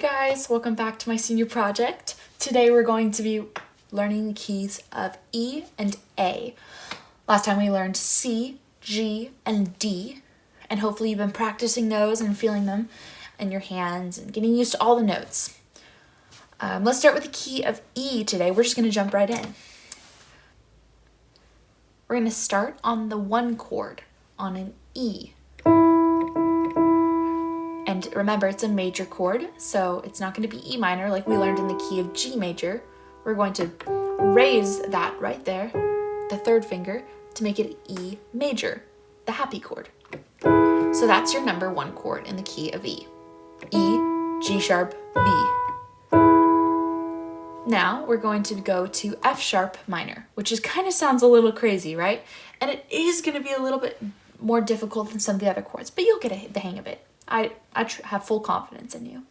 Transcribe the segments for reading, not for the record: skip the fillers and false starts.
guys, welcome back to my senior project. Today we're going to be learning the keys of E and A. Last time we learned C, G, and D, and hopefully you've been practicing those and feeling them in your hands and getting used to all the notes. Let's start with the key of E today. We're just going to jump right in. We're going to start on the 1 chord on an E. And remember, it's a major chord, so it's not going to be E minor like we learned in the key of G major. We're going to raise that right there, the 3rd finger, to make it E major, the happy chord. So that's your number 1 chord in the key of E. E, G sharp, B. Now we're going to go to F sharp minor, which is kind of sounds a little crazy, right? And it is going to be a little bit more difficult than some of the other chords, but you'll get the hang of it. I have full confidence in you.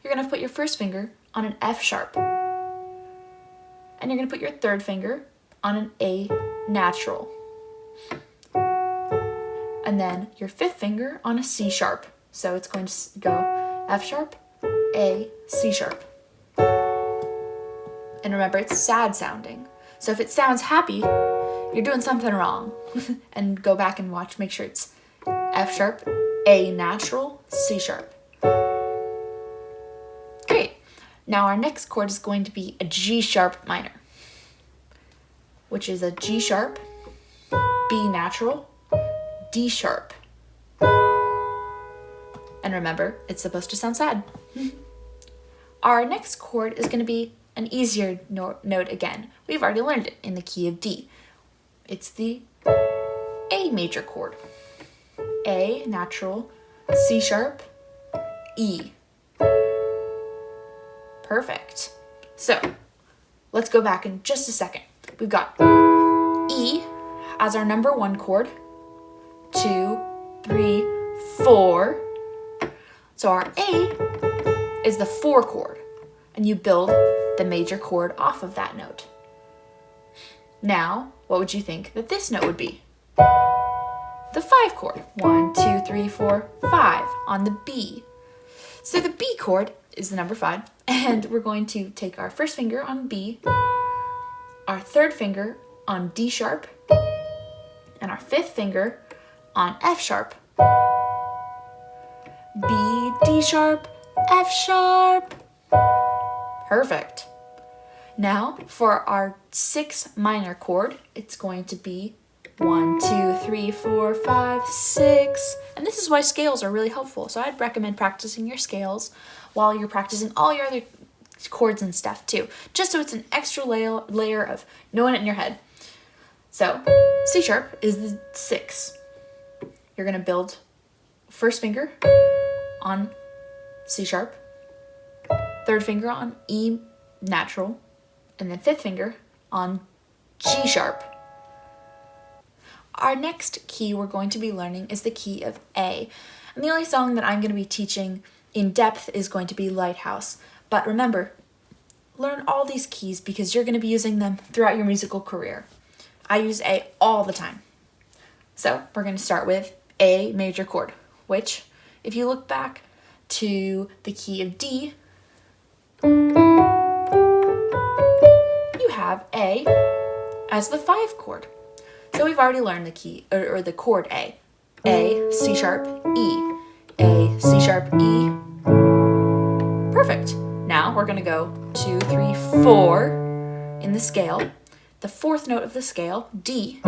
You're going to put your 1st finger on an F sharp. And you're going to put your 3rd finger on an A natural. And then your 5th finger on a C sharp. So it's going to go F sharp, A, C sharp. And remember, it's sad sounding. So if it sounds happy, you're doing something wrong. And go back and watch, make sure it's F sharp, A natural, C sharp. Great. Now our next chord is going to be a G sharp minor, which is a G sharp, B natural, D sharp. And remember, it's supposed to sound sad. Our next chord is going to be an easier note again. We've already learned it in the key of D. It's the A major chord. A natural, C sharp, E. Perfect. So let's go back in just a second. We've got E as our number 1 chord, 2, 3, 4. So our A is the 4 chord, and you build the major chord off of that note. Now, what would you think that this note would be? The 5 chord. 1, 2, 3, 4, 5 on the B. So the B chord is the number 5, and we're going to take our 1st finger on B, our 3rd finger on D sharp, and our 5th finger on F sharp. B, D sharp, F sharp. Perfect. Now for our 6 minor chord, it's going to be 1, 2, 3, 4, 5, 6. And this is why scales are really helpful. So I'd recommend practicing your scales while you're practicing all your other chords and stuff too, just so it's an extra layer of knowing it in your head. So C sharp is the 6. You're going to build 1st finger on C sharp, 3rd finger on E natural, and then 5th finger on G sharp. Our next key we're going to be learning is the key of A. And the only song that I'm going to be teaching in depth is going to be Lighthouse. But remember, learn all these keys because you're going to be using them throughout your musical career. I use A all the time. So we're going to start with A major chord, which, if you look back to the key of D, you have A as the 5 chord. So we've already learned the key, or the chord A. A, C sharp, E. A, C sharp, E. Perfect. Now we're going to go 2, 3, 4 in the scale. The 4th note of the scale, D,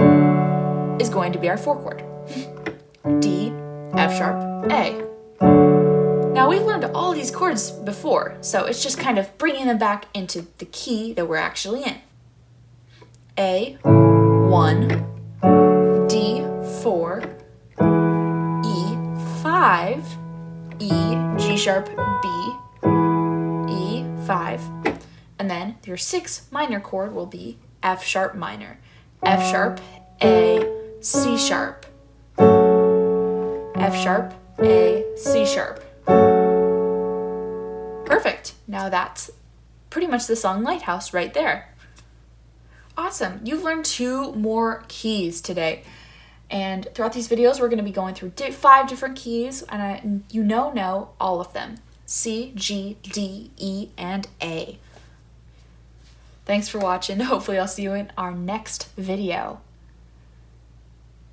is going to be our 4 chord. D, F sharp, A. Now we've learned all these chords before, so it's just kind of bringing them back into the key that we're actually in. A, 1, D, 4, E, 5, E, G sharp, B, E, 5, and then your 6 minor chord will be F sharp minor. F sharp, A, C sharp. F sharp, A, C sharp. Perfect. Now that's pretty much the song Lighthouse right there. Awesome. You've learned 2 more keys today. And throughout these videos, we're going to be going through 5 different keys, and you know all of them. C, G, D, E, and A. Thanks for watching. Hopefully I'll see you in our next video.